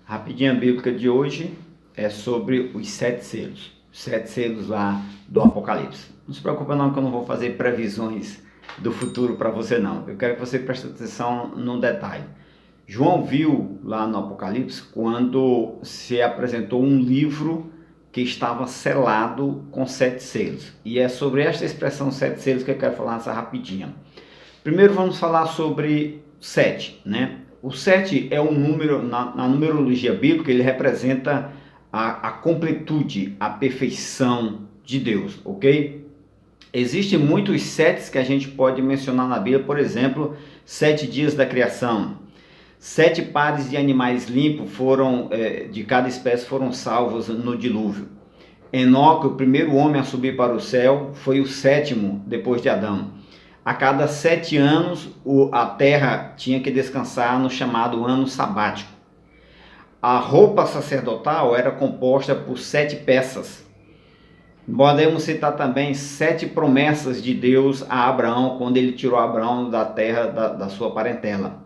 Rapidinha bíblica de hoje é sobre os 7 selos. Os 7 selos lá do Apocalipse. Não se preocupa não que eu não vou fazer previsões do futuro para você não. Eu quero que você preste atenção num detalhe. João viu lá no Apocalipse quando se apresentou um livro que estava selado com 7 selos. E é sobre esta expressão 7 selos que eu quero falar nessa rapidinha. Primeiro vamos falar sobre 7, né? O 7 é um número, na numerologia bíblica, ele representa a completude, a perfeição de Deus, ok? Existem muitos 7 que a gente pode mencionar na Bíblia, por exemplo, 7 dias da criação. 7 pares de animais limpos de cada espécie foram salvos no dilúvio. Enoque, o primeiro homem a subir para o céu, foi o 7º depois de Adão. A cada 7 anos, a terra tinha que descansar no chamado ano sabático. A roupa sacerdotal era composta por 7 peças. Podemos citar também 7 promessas de Deus a Abraão, quando ele tirou Abraão da terra da sua parentela.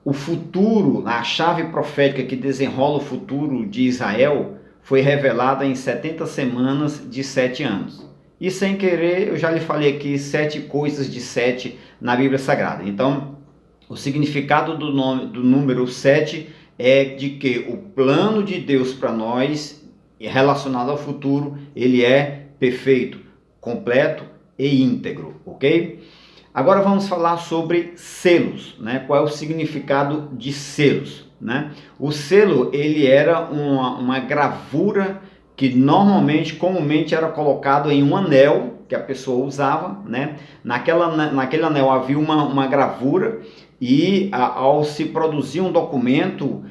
O futuro, a chave profética que desenrola o futuro de Israel, foi revelada em 70 semanas de 7 anos. E sem querer, eu já lhe falei aqui 7 coisas de 7 na Bíblia Sagrada. Então, o significado do número 7 é de que o plano de Deus para nós, relacionado ao futuro, ele é perfeito, completo e íntegro, ok? Agora vamos falar sobre selos, né? Qual é o significado de selos, né? O selo, ele era uma gravura que comumente era colocado em um anel que a pessoa usava, né? Naquele anel havia uma gravura e ao se produzir um documento,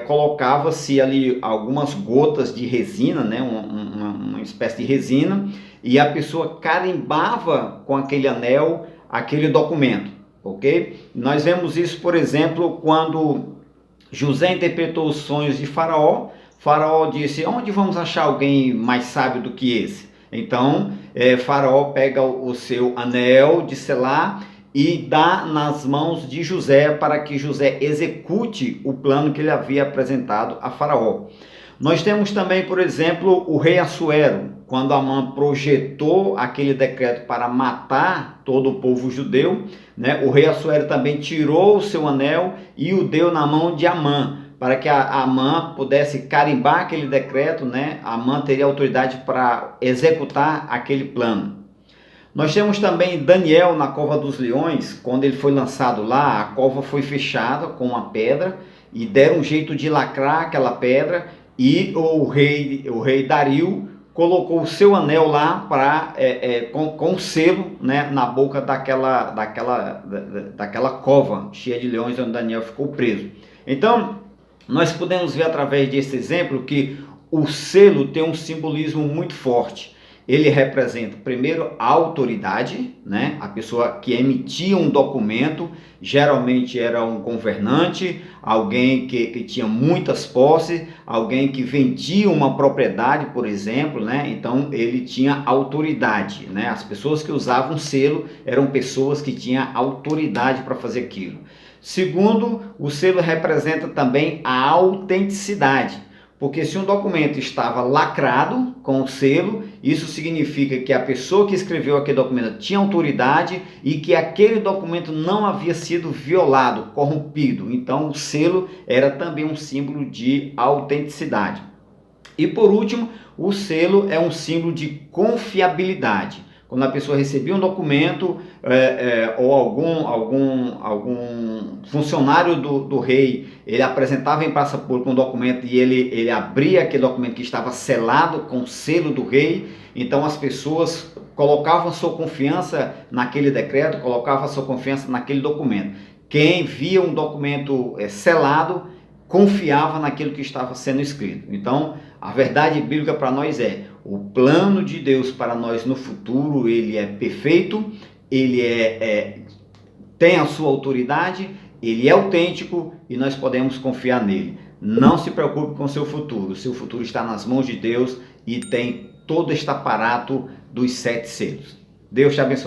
colocava-se ali algumas gotas de resina, né? Uma espécie de resina, e a pessoa carimbava com aquele anel aquele documento, ok? Nós vemos isso, por exemplo, quando José interpretou os sonhos de Faraó. Faraó disse: onde vamos achar alguém mais sábio do que esse? Então, Faraó pega o seu anel de selar e dá nas mãos de José para que José execute o plano que ele havia apresentado a Faraó. Nós temos também, por exemplo, o rei Assuero, quando Amã projetou aquele decreto para matar todo o povo judeu, né? O rei Assuero também tirou o seu anel e o deu na mão de Amã, para que Amã pudesse carimbar aquele decreto, né? Amã teria autoridade para executar aquele plano. Nós temos também Daniel na cova dos leões. Quando ele foi lançado lá, a cova foi fechada com uma pedra e deram um jeito de lacrar aquela pedra, e o rei Dario colocou o seu anel lá com selo, né, na boca daquela cova cheia de leões onde Daniel ficou preso. Então, nós podemos ver através desse exemplo que o selo tem um simbolismo muito forte. Ele representa, primeiro, a autoridade, né? A pessoa que emitia um documento, geralmente era um governante, alguém que tinha muitas posses, alguém que vendia uma propriedade, por exemplo, né? Então ele tinha autoridade, né? As pessoas que usavam selo eram pessoas que tinham autoridade para fazer aquilo. Segundo, o selo representa também a autenticidade. Porque se um documento estava lacrado com o selo, isso significa que a pessoa que escreveu aquele documento tinha autoridade e que aquele documento não havia sido violado, corrompido. Então o selo era também um símbolo de autenticidade. E por último, o selo é um símbolo de confiabilidade. Quando a pessoa recebia um documento ou algum funcionário do rei, ele apresentava em praça pública um documento e ele abria aquele documento que estava selado com o selo do rei. Então as pessoas colocavam sua confiança naquele decreto, colocavam sua confiança naquele documento. Quem via um documento selado confiava naquilo que estava sendo escrito. Então, a verdade bíblica para nós é: o plano de Deus para nós no futuro, ele é perfeito, ele tem a sua autoridade, ele é autêntico e nós podemos confiar nele. Não se preocupe com o seu futuro está nas mãos de Deus e tem todo este aparato dos 7 selos. Deus te abençoe.